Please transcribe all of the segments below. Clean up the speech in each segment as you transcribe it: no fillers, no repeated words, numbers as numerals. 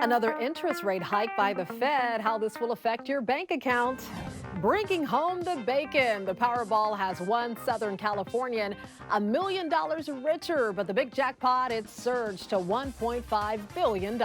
Another interest rate hike by the Fed, how this will affect your bank account. Bringing home the bacon. The Powerball has one Southern Californian $1 million richer, but the big jackpot, it surged to $1.5 billion.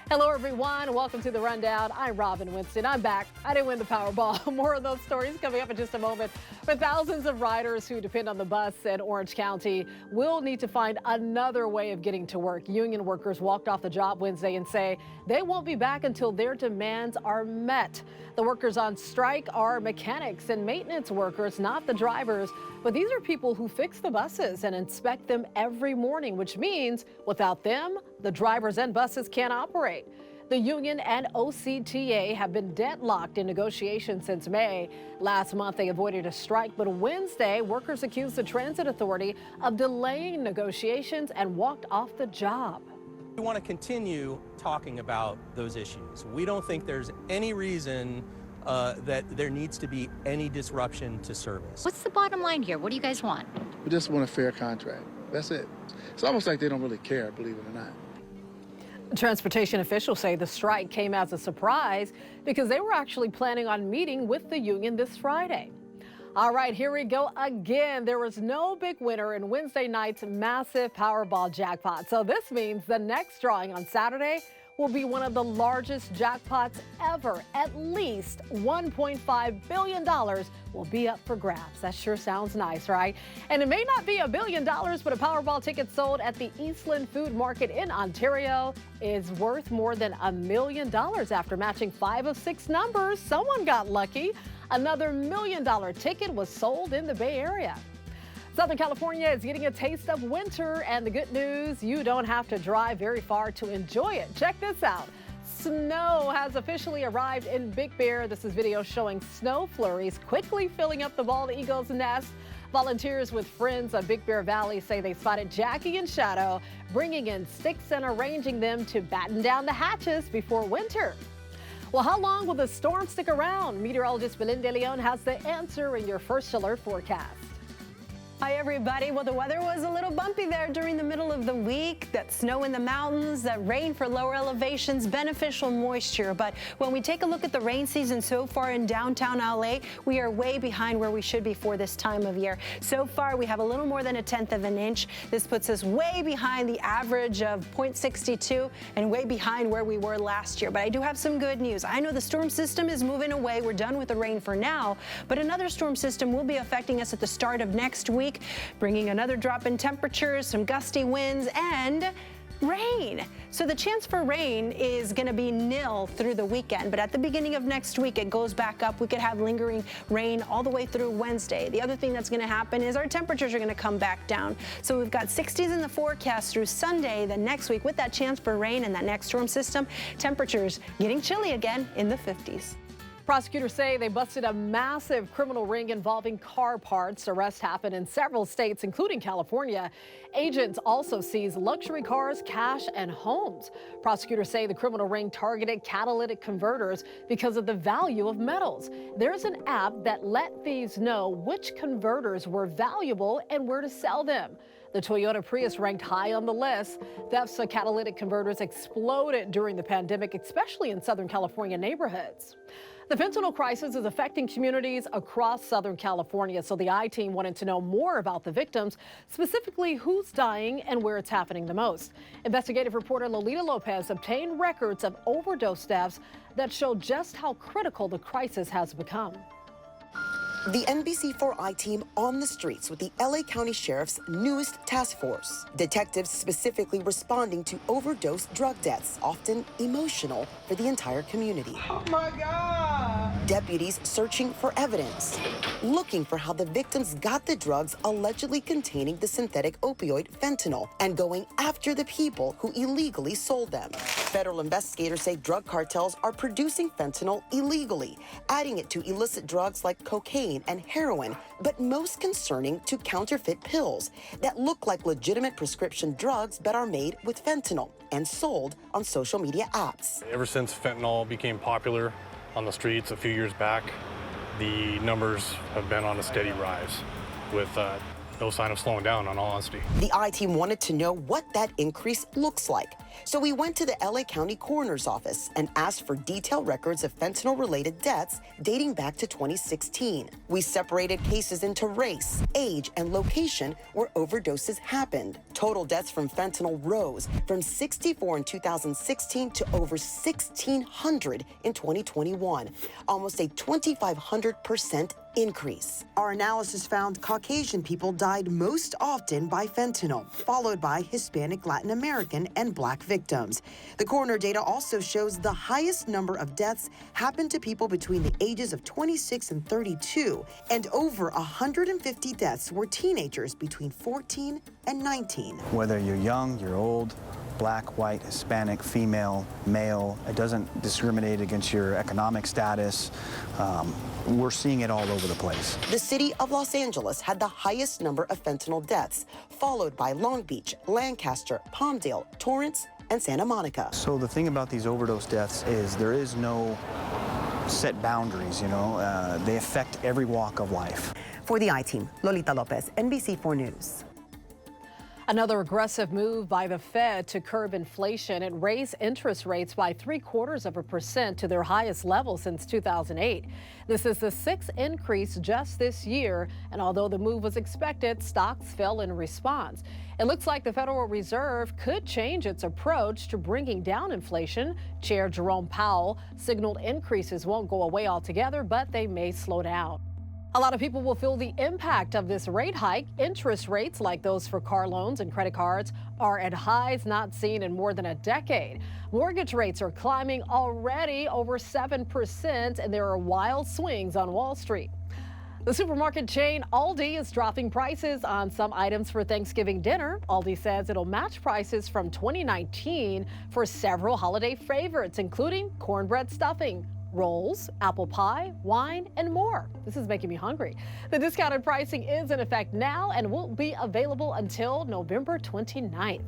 Hello, everyone. Welcome to The Rundown. I'm Robin Winston. I'm back. I didn't win the Powerball. More of those stories coming up in just a moment. For thousands of riders who depend on the bus in Orange County will need to find another way of getting to work. Union workers walked off the job Wednesday and say they won't be back until their demands are met. The workers on strike are mechanics and maintenance workers, not the drivers. But these are people who fix the buses and inspect them every morning, which means without them, the drivers and buses can't operate. The union and OCTA have been deadlocked in negotiations since May. Last month, they avoided a strike, but Wednesday, workers accused the transit authority of delaying negotiations and walked off the job. We want to continue talking about those issues. We don't think there's any reason that there needs to be any disruption to service. What's the bottom line here? What do you guys want? We just want a fair contract. That's it. It's almost like they don't really care, believe it or not. Transportation officials say the strike came as a surprise because they were actually planning on meeting with the union this Friday. All right, here we go again. There was no big winner in Wednesday night's massive Powerball jackpot. So this means the next drawing on Saturday will be one of the largest jackpots ever. At least $1.5 billion will be up for grabs. That sure sounds nice, right? And it may not be $1 billion, but a Powerball ticket sold at the Eastland Food Market in Ontario is worth more than $1 million after matching 5 of 6 numbers. Someone got lucky. Another $1 million ticket was sold in the Bay Area. Southern California is getting a taste of winter, and the good news, you don't have to drive very far to enjoy it. Check this out. Snow has officially arrived in Big Bear. This is video showing snow flurries quickly filling up the bald eagle's nest. Volunteers with Friends of Big Bear Valley say they spotted Jackie and Shadow, bringing in sticks and arranging them to batten down the hatches before winter. Well, how long will the storm stick around? Meteorologist Belinda Leon has the answer in your first alert forecast. Hi, everybody. Well, the weather was a little bumpy there during the middle of the week. That snow in the mountains, that rain for lower elevations, beneficial moisture. But when we take a look at the rain season so far in downtown LA, we are way behind where we should be for this time of year. So far, we have a little more than 1/10 of an inch. This puts us way behind the average of 0.62 and way behind where we were last year. But I do have some good news. I know the storm system is moving away. We're done with the rain for now, but another storm system will be affecting us at the start of next week, bringing another drop in temperatures, some gusty winds, and rain. So the chance for rain is going to be nil through the weekend, but at the beginning of next week, it goes back up. We could have lingering rain all the way through Wednesday. The other thing that's going to happen is our temperatures are going to come back down. So we've got 60s in the forecast through Sunday. Then next week, with that chance for rain and that next storm system, temperatures getting chilly again in the 50s. Prosecutors say they busted a massive criminal ring involving car parts. Arrests happened in several states, including California. Agents also seized luxury cars, cash, and homes. Prosecutors say the criminal ring targeted catalytic converters because of the value of metals. There's an app that let thieves know which converters were valuable and where to sell them. The Toyota Prius ranked high on the list. Thefts of catalytic converters exploded during the pandemic, especially in Southern California neighborhoods. The fentanyl crisis is affecting communities across Southern California, so the I-Team wanted to know more about the victims, specifically who's dying and where it's happening the most. Investigative reporter Lolita Lopez obtained records of overdose deaths that show just how critical the crisis has become. The NBC4I team on the streets with the LA County Sheriff's newest task force. Detectives specifically responding to overdose drug deaths, often emotional for the entire community. Oh my God! Deputies searching for evidence, looking for how the victims got the drugs allegedly containing the synthetic opioid fentanyl, and going after the people who illegally sold them. Federal investigators say drug cartels are producing fentanyl illegally, adding it to illicit drugs like cocaine and heroin, but most concerning to counterfeit pills that look like legitimate prescription drugs but are made with fentanyl and sold on social media apps. Ever since fentanyl became popular on the streets a few years back, the numbers have been on a steady rise with no sign of slowing down, in all honesty. The I-team wanted to know what that increase looks like. So we went to the LA County Coroner's Office and asked for detailed records of fentanyl-related deaths dating back to 2016. We separated cases into race, age, and location where overdoses happened. Total deaths from fentanyl rose from 64 in 2016 to over 1,600 in 2021, almost a 2,500% increase. Our analysis found Caucasian people died most often by fentanyl, followed by Hispanic, Latin American, and Black victims. The coroner data also shows the highest number of deaths happened to people between the ages of 26 and 32, and over 150 deaths were teenagers between 14 and 19. Whether you're young, you're old, Black, white, Hispanic, female, male, it doesn't discriminate against your economic status. We're seeing it all over the place. The city of Los Angeles had the highest number of fentanyl deaths, followed by Long Beach, Lancaster, Palmdale, Torrance, and Santa Monica. So the thing about these overdose deaths is there is no set boundaries, you know. They affect every walk of life. For the I-team, Lolita Lopez, NBC4 News. Another aggressive move by the Fed to curb inflation. It raised interest rates by 0.75% to their highest level since 2008. This is the sixth increase just this year, and although the move was expected, stocks fell in response. It looks like the Federal Reserve could change its approach to bringing down inflation. Chair Jerome Powell signaled increases won't go away altogether, but they may slow down. A lot of people will feel the impact of this rate hike. Interest rates, like those for car loans and credit cards, are at highs not seen in more than a decade. Mortgage rates are climbing already over 7%, and there are wild swings on Wall Street. The supermarket chain Aldi is dropping prices on some items for Thanksgiving dinner. Aldi says it'll match prices from 2019 for several holiday favorites, including cornbread stuffing, rolls, apple pie, wine, and more. This is making me hungry. The discounted pricing is in effect now and will be available until November 29th.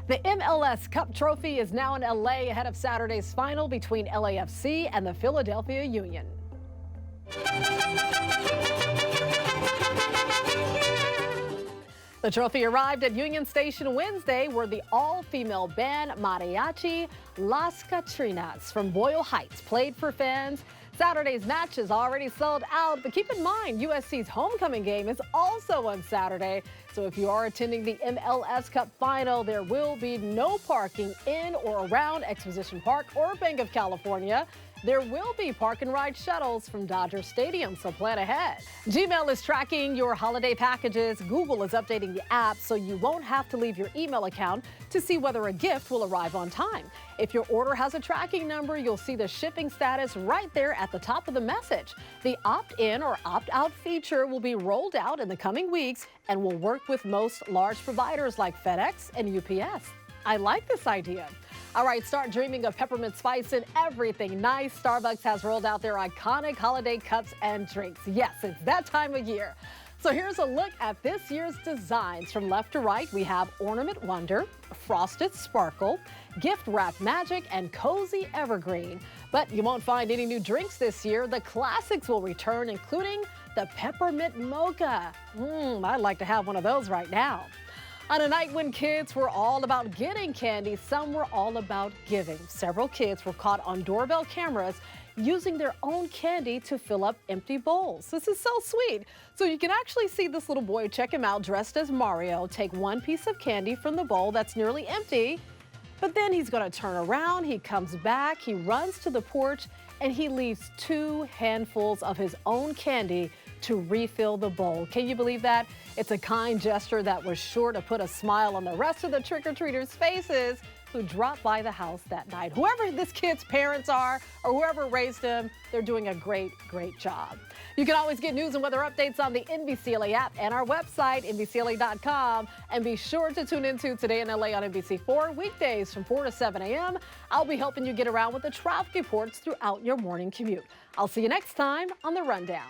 The MLS Cup trophy is now in LA ahead of Saturday's final between LAFC and the Philadelphia Union. The trophy arrived at Union Station Wednesday, where the all-female band Mariachi Las Catrinas from Boyle Heights played for fans. Saturday's match is already sold out, but keep in mind USC's homecoming game is also on Saturday. So if you are attending the MLS Cup final, there will be no parking in or around Exposition Park or Bank of California. There will be park and ride shuttles from Dodger Stadium, so plan ahead. Gmail is tracking your holiday packages. Google is updating the app so you won't have to leave your email account to see whether a gift will arrive on time. If your order has a tracking number, you'll see the shipping status right there at the top of the message. The opt-in or opt-out feature will be rolled out in the coming weeks and will work with most large providers like FedEx and UPS. I like this idea. All right, start dreaming of peppermint spice in everything nice. Starbucks has rolled out their iconic holiday cups and drinks. Yes, it's that time of year. So here's a look at this year's designs. From left to right, we have Ornament Wonder, Frosted Sparkle, Gift Wrap Magic, and Cozy Evergreen. But you won't find any new drinks this year. The classics will return, including the Peppermint Mocha. I'd like to have one of those right now. On a night when kids were all about getting candy, some were all about giving. Several kids were caught on doorbell cameras using their own candy to fill up empty bowls. This is so sweet. So you can actually see this little boy, check him out, dressed as Mario, take one piece of candy from the bowl that's nearly empty, but then he's going to turn around, he comes back, he runs to the porch, and he leaves 2 handfuls of his own candy to refill the bowl. Can you believe that? It's a kind gesture that was sure to put a smile on the rest of the trick-or-treaters' faces who dropped by the house that night. Whoever this kid's parents are or whoever raised him, they're doing a great, great job. You can always get news and weather updates on the NBCLA app and our website, NBCLA.com. And be sure to tune into Today in LA on NBC4 weekdays from 4 to 7 a.m. I'll be helping you get around with the traffic reports throughout your morning commute. I'll see you next time on The Rundown.